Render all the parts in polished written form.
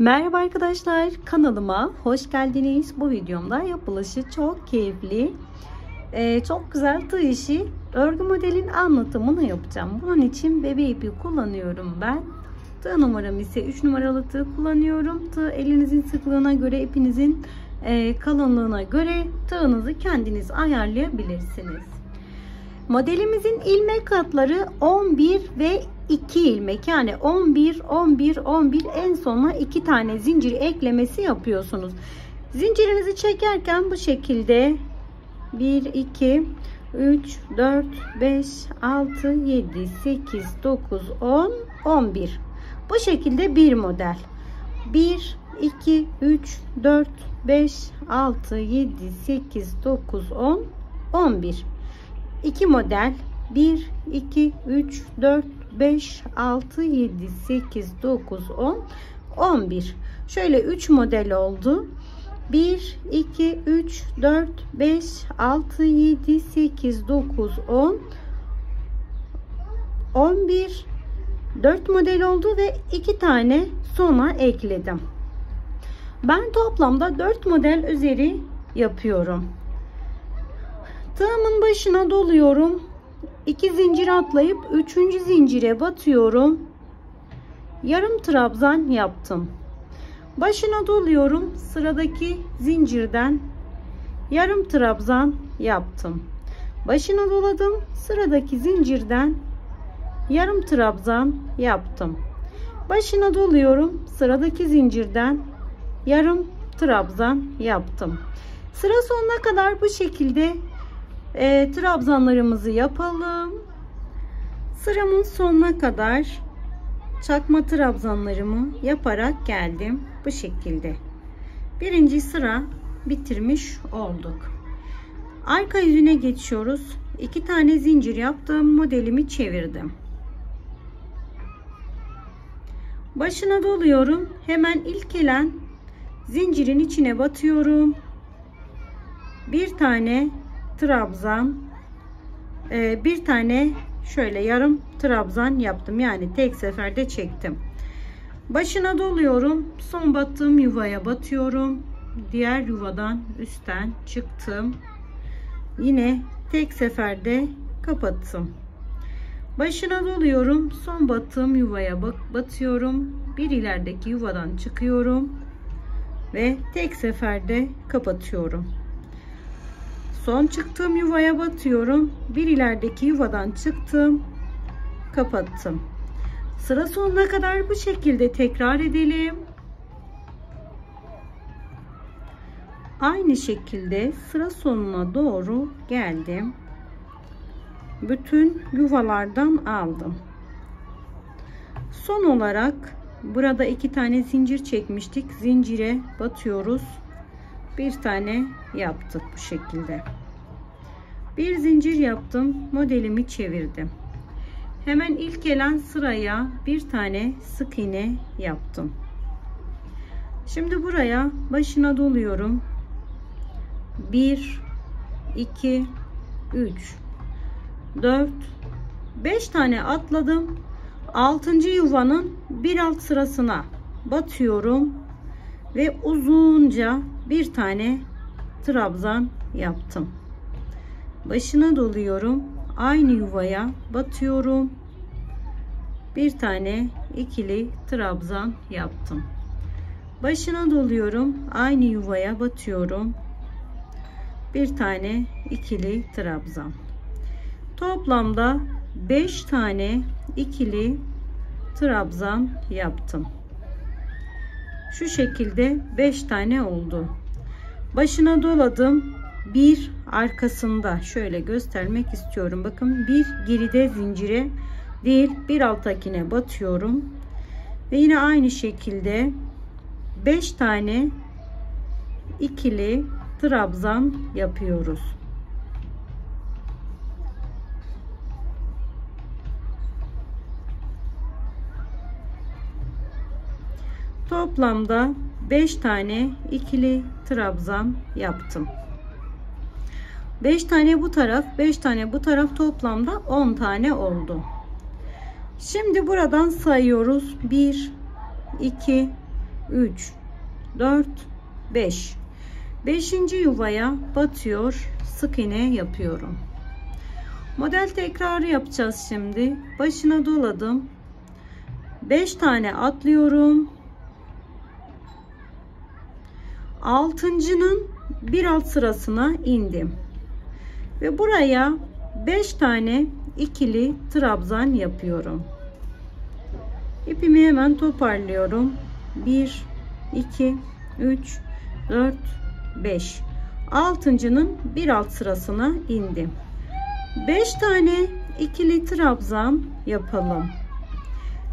Merhaba arkadaşlar, kanalıma hoş geldiniz. Bu videomda yapılışı çok keyifli, çok güzel tığ işi örgü modelin anlatımını yapacağım. Bunun için bebe ipi kullanıyorum ben. Tığ numaram ise 3 numaralı tığ kullanıyorum. Tığ elinizin sıklığına göre, ipinizin kalınlığına göre tığınızı kendiniz ayarlayabilirsiniz. Modelimizin ilmek katları 11 ve 2 ilmek, yani 11 11 11, en sona 2 tane zincir eklemesi yapıyorsunuz. Zincirinizi çekerken bu şekilde 1 2 3 4 5 6 7 8 9 10 11, bu şekilde bir model. 1 2 3 4 5 6 7 8 9 10 11. 2 model 1 2 3 4 5 6 7 8 9 10 11. Şöyle 3 model oldu. 1 2 3 4 5 6 7 8 9 10 11. 4 model oldu ve 2 tane sona ekledim. Ben toplamda 4 model üzeri yapıyorum. Tığımın başına doluyorum. 2 zincir atlayıp 3. zincire batıyorum. Yarım trabzan yaptım. Başına doluyorum. Sıradaki zincirden yarım trabzan yaptım. Başına doladım. Sıradaki zincirden yarım trabzan yaptım. Başına doluyorum. Sıradaki zincirden yarım trabzan yaptım. Sıra sonuna kadar bu şekilde trabzanlarımızı yapalım. Sıramın sonuna kadar çakma trabzanlarımı yaparak geldim. Bu şekilde. Birinci sıra bitirmiş olduk. Arka yüzüne geçiyoruz. 2 tane zincir yaptım. Modelimi çevirdim. Başına doluyorum. Hemen ilk gelen zincirin içine batıyorum. Bir tane trabzan, bir tane şöyle yarım trabzan yaptım, yani tek seferde çektim. Başına doluyorum. Son battığım yuvaya batıyorum. Diğer yuvadan üstten çıktım. Yine tek seferde kapattım. Başına doluyorum. Son battığım yuvaya batıyorum. Bir ilerideki yuvadan çıkıyorum ve tek seferde kapatıyorum. Son çıktığım yuvaya batıyorum. Bir ilerideki yuvadan çıktım, kapattım. Sıra sonuna kadar bu şekilde tekrar edelim. Aynı şekilde sıra sonuna doğru geldim. Bütün yuvalardan aldım. Son olarak burada 2 tane zincir çekmiştik. Zincire batıyoruz. Bir tane yaptık bu şekilde. Bir zincir yaptım. Modelimi çevirdim. Hemen ilk gelen sıraya bir tane sık iğne yaptım. Şimdi buraya başına doluyorum. 1 2 3 4 5 tane atladım. 6. yuvanın bir alt sırasına batıyorum ve uzunca bir tane trabzan yaptım. Başına doluyorum. Aynı yuvaya batıyorum. Bir tane ikili trabzan yaptım. Başına doluyorum. Aynı yuvaya batıyorum. Bir tane ikili trabzan. Toplamda 5 tane ikili trabzan yaptım. Şu şekilde 5 tane oldu. Başına doladım. Bir arkasında şöyle göstermek istiyorum. Bakın, bir geride zincire değil, bir alttakine batıyorum. Ve yine aynı şekilde 5 tane ikili trabzan yapıyoruz. Toplamda 5 tane ikili trabzan yaptım. 5 tane bu taraf, 5 tane bu taraf, toplamda 10 tane oldu. Şimdi buradan sayıyoruz. 1 2 3, 4, 5. 5. yuvaya batıyor, sık iğne yapıyorum. Model tekrarı yapacağız şimdi. Başına doladım. 5 tane atlıyorum. 6.'nın bir alt sırasına indim. Ve buraya 5 tane ikili trabzan yapıyorum. İpimi hemen toparlıyorum. 1, 2, 3, 4, 5. 6.'nın bir alt sırasına indim. 5 tane ikili trabzan yapalım.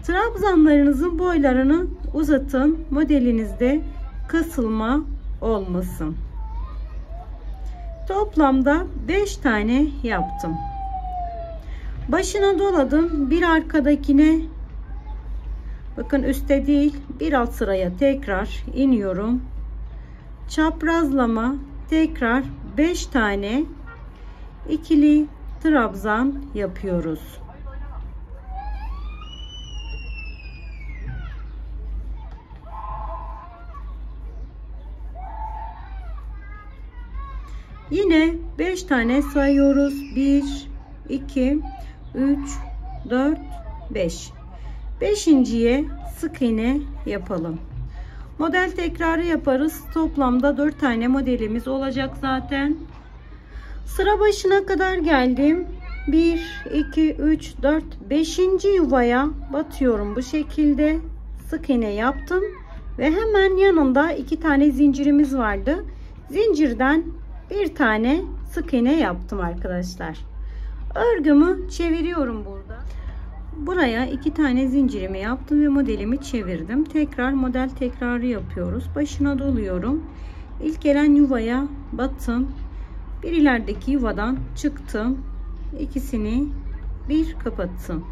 Trabzanlarınızın boylarını uzatın. Modelinizde kasılma olmasın. Toplamda 5 tane yaptım. Başına doladım. Bir arkadakine, bakın üstte değil, bir alt sıraya tekrar iniyorum. Çaprazlama, tekrar 5 tane ikili trabzan yapıyoruz. Yine 5 tane sayıyoruz. 1, 2, 3, 4, 5. 5.'ye sık iğne yapalım. Model tekrarı yaparız. Toplamda 4 tane modelimiz olacak zaten. Sıra başına kadar geldim. 1, 2, 3, 4, 5. yuvaya batıyorum bu şekilde. Sık iğne yaptım. Ve hemen yanında 2 tane zincirimiz vardı. Zincirden bir tane sık iğne yaptım arkadaşlar. Örgümü çeviriyorum burada. Buraya 2 tane zincirimi yaptım ve modelimi çevirdim. Tekrar model tekrarı yapıyoruz. Başına doluyorum. İlk gelen yuvaya battım. Bir ilerideki yuvadan çıktım. İkisini bir kapattım.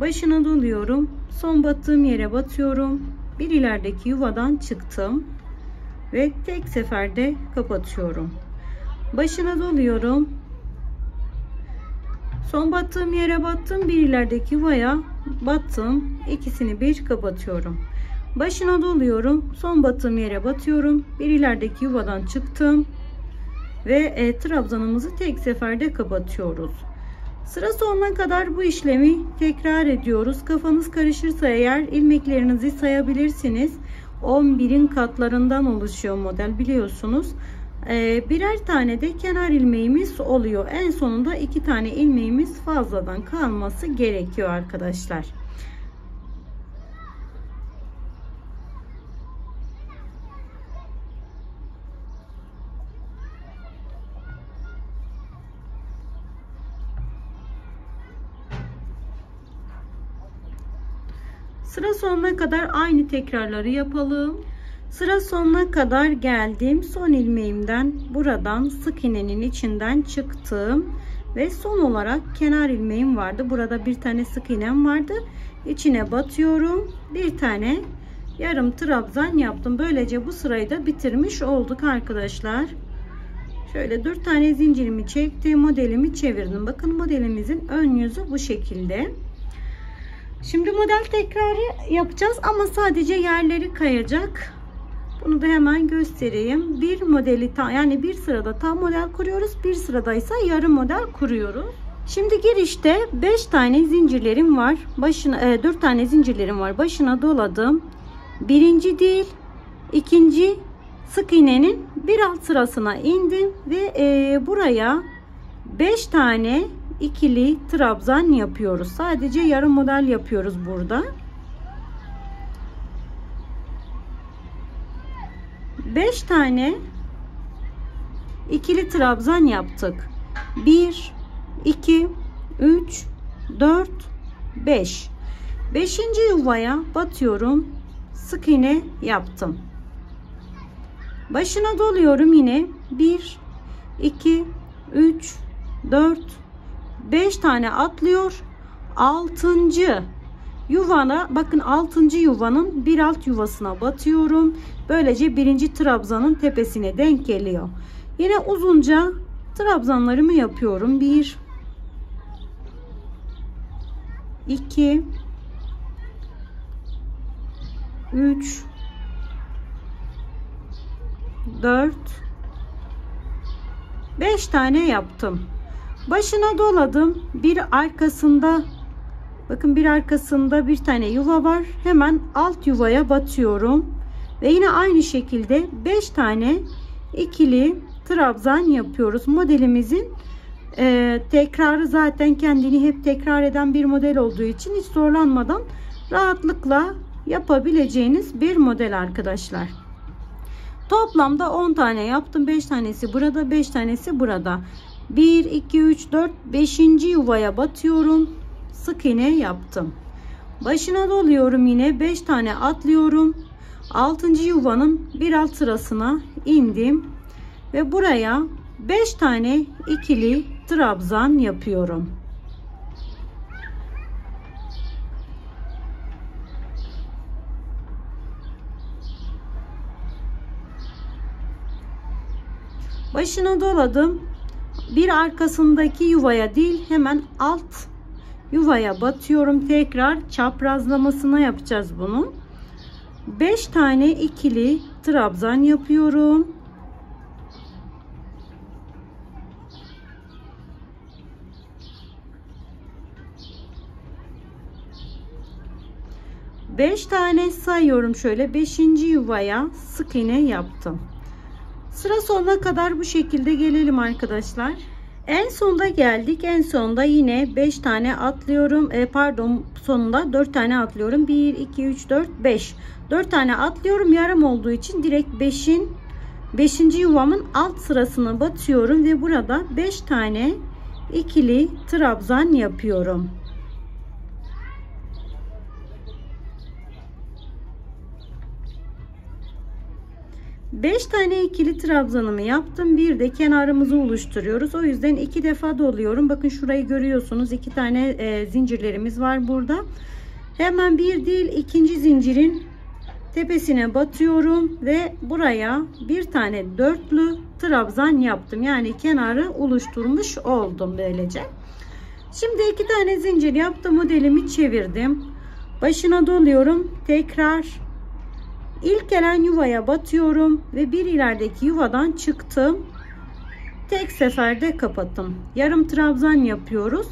Başına doluyorum. Son battığım yere batıyorum. Bir ilerideki yuvadan çıktım ve tek seferde kapatıyorum. Başına doluyorum. Son battığım yere battım. Bir ilerideki yuvaya battım. İkisini bir kapatıyorum. Başına doluyorum. Son battığım yere batıyorum. Bir ilerideki yuvadan çıktım ve trabzanımızı tek seferde kapatıyoruz. Sıra sonuna kadar bu işlemi tekrar ediyoruz. Kafanız karışırsa eğer ilmeklerinizi sayabilirsiniz. 11'in katlarından oluşuyor model, biliyorsunuz. Birer tane de kenar ilmeğimiz oluyor. En sonunda 2 tane ilmeğimiz fazladan kalması gerekiyor arkadaşlar. Sıra sonuna kadar aynı tekrarları yapalım. Sıra sonuna kadar geldim. Son ilmeğimden buradan sık iğnenin içinden çıktım ve son olarak kenar ilmeğim vardı. Burada bir tane sık iğnem vardı. İçine batıyorum. Bir tane yarım trabzan yaptım. Böylece bu sırayı da bitirmiş olduk arkadaşlar. Şöyle 4 tane zincirimi çektim. Modelimi çevirdim. Bakın modelimizin ön yüzü bu şekilde. Şimdi model tekrarı yapacağız ama sadece yerleri kayacak. Bunu da hemen göstereyim. Bir modeli yani bir sırada tam model kuruyoruz. Bir sırada ise yarım model kuruyoruz. Şimdi girişte 5 tane zincirlerim var. 4 tane zincirlerim var. Başına doladım. Birinci değil, ikinci sık iğnenin bir alt sırasına indim ve buraya 5 tane ikili trabzan yapıyoruz. Sadece yarım model yapıyoruz burada. 5 tane ikili trabzan yaptık. 1, 2, 3, 4, 5. 5. yuvaya batıyorum. Sık iğne yaptım. Başına doluyorum yine. 1, 2, 3, 4, 5 tane atlıyor. 6. yuvana, bakın 6. yuvanın bir alt yuvasına batıyorum. Böylece birinci trabzanın tepesine denk geliyor. Yine uzunca trabzanlarımı yapıyorum. 1, 2, 3, 4 5 tane yaptım. Başına doladım. Bir arkasında, bakın bir arkasında bir tane yuva var. Hemen alt yuvaya batıyorum ve yine aynı şekilde 5 tane ikili trabzan yapıyoruz. Modelimizin tekrarı zaten kendini hep tekrar eden bir model olduğu için hiç zorlanmadan rahatlıkla yapabileceğiniz bir model arkadaşlar. Toplamda 10 tane yaptım. 5 tanesi burada, 5 tanesi burada. 1 2 3 4 5. yuvaya batıyorum. Sık iğne yaptım. Başına doluyorum, yine 5 tane atlıyorum. 6. yuvanın bir alt sırasına indim ve buraya 5 tane ikili trabzan yapıyorum. Başına doladım. Bir arkasındaki yuvaya değil, hemen alt yuvaya batıyorum. Tekrar çaprazlamasına yapacağız bunu. 5 tane ikili trabzan yapıyorum. Beş tane sayıyorum, şöyle 5. yuvaya sık iğne yaptım. Sıra sonuna kadar bu şekilde gelelim arkadaşlar. En sonda geldik. En sonda yine 5 tane atlıyorum. Sonunda 4 tane atlıyorum. 1 2 3 4 5. 4 tane atlıyorum. Yarım olduğu için direkt 5. yuvamın alt sırasına batıyorum ve burada 5 tane ikili trabzan yapıyorum. 5 tane ikili trabzanımı yaptım. Bir de kenarımızı oluşturuyoruz. O yüzden 2 defa doluyorum. Bakın şurayı görüyorsunuz. 2 tane zincirlerimiz var burada. Hemen bir değil, ikinci zincirin tepesine batıyorum ve buraya bir tane dörtlü trabzan yaptım. Yani kenarı oluşturmuş oldum böylece. Şimdi 2 tane zincir yaptım. Modelimi çevirdim. Başına doluyorum. Tekrar İlk gelen yuvaya batıyorum ve bir ilerideki yuvadan çıktım. Tek seferde kapattım. Yarım trabzan yapıyoruz.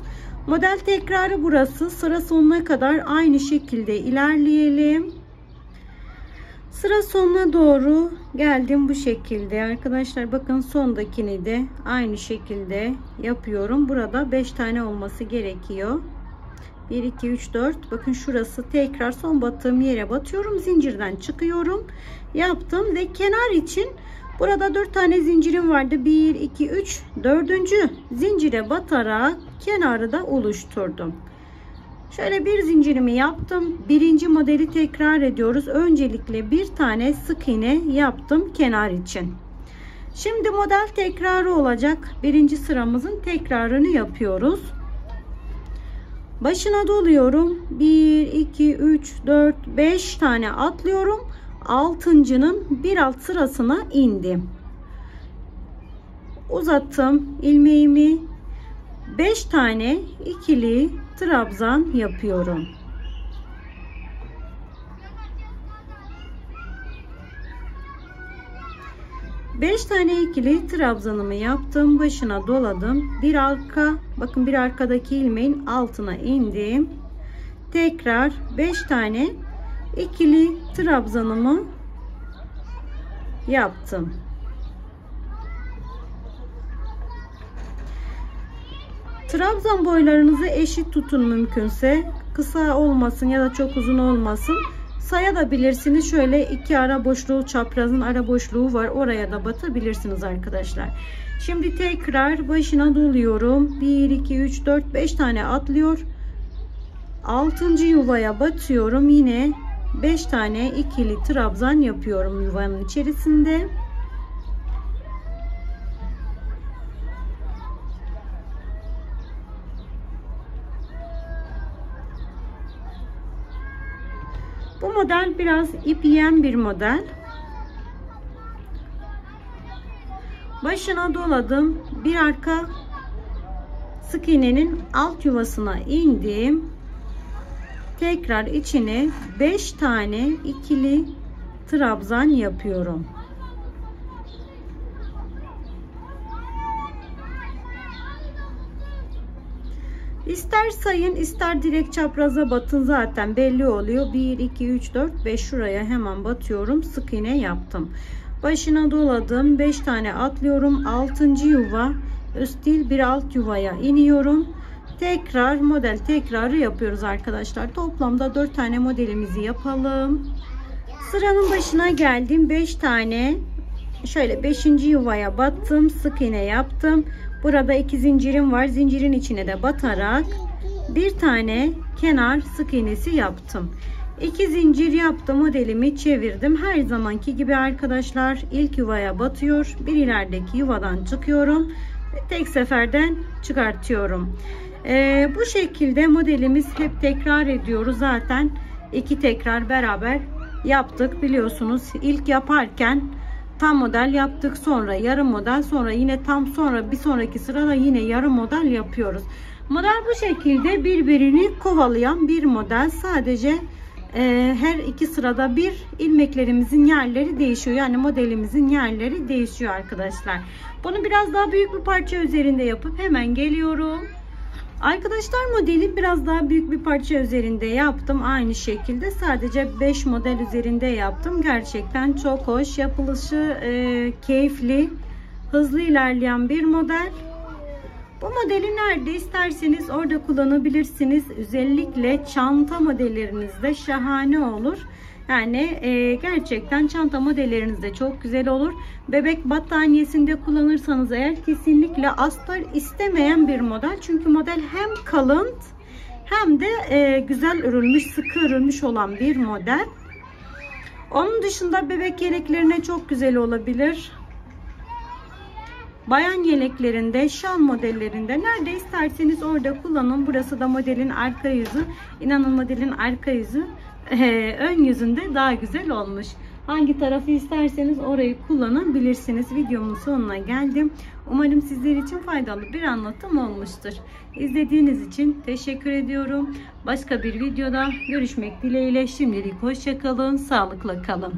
Model tekrarı burası. Sıra sonuna kadar aynı şekilde ilerleyelim. Sıra sonuna doğru geldim bu şekilde. Arkadaşlar bakın, sondakini de aynı şekilde yapıyorum. Burada 5 tane olması gerekiyor. 1 2 3 4, bakın şurası, tekrar son battığım yere batıyorum, zincirden çıkıyorum, yaptım ve kenar için burada 4 tane zincirim vardı. 1 2 3, 4. zincire batarak kenarı da oluşturdum. Şöyle bir zincirimi yaptım. Birinci modeli tekrar ediyoruz. Öncelikle bir tane sık iğne yaptım kenar için. Şimdi model tekrarı olacak. Birinci sıramızın tekrarını yapıyoruz. Başına doluyorum. 1 2 3 4 5 tane atlıyorum. 6.'nın bir alt sırasına indim. Uzattım ilmeğimi. 5 tane ikili trabzan yapıyorum. Beş tane ikili trabzanımı yaptım. Başına doladım. Bir arka, bakın bir arkadaki ilmeğin altına indim. Tekrar 5 tane ikili trabzanımı yaptım. Trabzan boylarınızı eşit tutun mümkünse. Kısa olmasın ya da çok uzun olmasın. Sayabilirsiniz. Şöyle 2 ara boşluğu, çaprazın ara boşluğu var. Oraya da batabilirsiniz arkadaşlar. Şimdi tekrar başına doluyorum. 1 2 3 4 5 tane atlıyor. 6. yuvaya batıyorum. Yine 5 tane ikili trabzan yapıyorum yuvanın içerisinde. Bu model biraz ip yiyen bir model. Başına doladım. Bir arka sık iğnenin alt yuvasına indim. Tekrar içine 5 tane ikili trabzan yapıyorum. İster sayın, ister direkt çapraza batın, zaten belli oluyor. 1 2 3 4 5 şuraya hemen batıyorum. Sık iğne yaptım. Başına doladım. 5 tane atlıyorum. 6. yuva üst değil, bir alt yuvaya iniyorum. Tekrar model tekrarı yapıyoruz arkadaşlar. Toplamda 4 tane modelimizi yapalım. Sıranın başına geldim. 5 tane şöyle 5. yuvaya battım. Sık iğne yaptım. Burada 2 zincirim var. Zincirin içine de batarak bir tane kenar sık iğnesi yaptım. 2 zincir yaptım. Modelimi çevirdim. Her zamanki gibi arkadaşlar ilk yuvaya batıyor. Bir ilerideki yuvadan çıkıyorum. Tek seferden çıkartıyorum. Bu şekilde modelimiz hep tekrar ediyoruz. Zaten 2 tekrar beraber yaptık biliyorsunuz. İlk yaparken tam model yaptık, sonra yarım model, sonra yine tam, sonra bir sonraki sırada yine yarım model yapıyoruz. Model bu şekilde birbirini kovalayan bir model. Sadece her iki sırada bir ilmeklerimizin yerleri değişiyor. Yani modelimizin yerleri değişiyor arkadaşlar. Bunu biraz daha büyük bir parça üzerinde yapıp hemen geliyorum. Arkadaşlar modeli biraz daha büyük bir parça üzerinde yaptım. Aynı şekilde sadece 5 model üzerinde yaptım. Gerçekten çok hoş, yapılışı keyifli, hızlı ilerleyen bir model. Bu modeli nerede isterseniz orada kullanabilirsiniz. Özellikle çanta modellerinizde şahane olur. Yani gerçekten çanta modellerinizde çok güzel olur. Bebek battaniyesinde kullanırsanız eğer kesinlikle astar istemeyen bir model. Çünkü model hem kalın hem de güzel örülmüş, sıkı örülmüş olan bir model. Onun dışında bebek yeleklerine çok güzel olabilir. Bayan yeleklerinde, şal modellerinde nerede isterseniz orada kullanın. Burası da modelin arka yüzü. İnanın modelin arka yüzü ön yüzünde daha güzel olmuş. Hangi tarafı isterseniz orayı kullanabilirsiniz. Videomun sonuna geldim. Umarım sizler için faydalı bir anlatım olmuştur. İzlediğiniz için teşekkür ediyorum. Başka bir videoda görüşmek dileğiyle. Şimdilik hoşça kalın, sağlıkla kalın.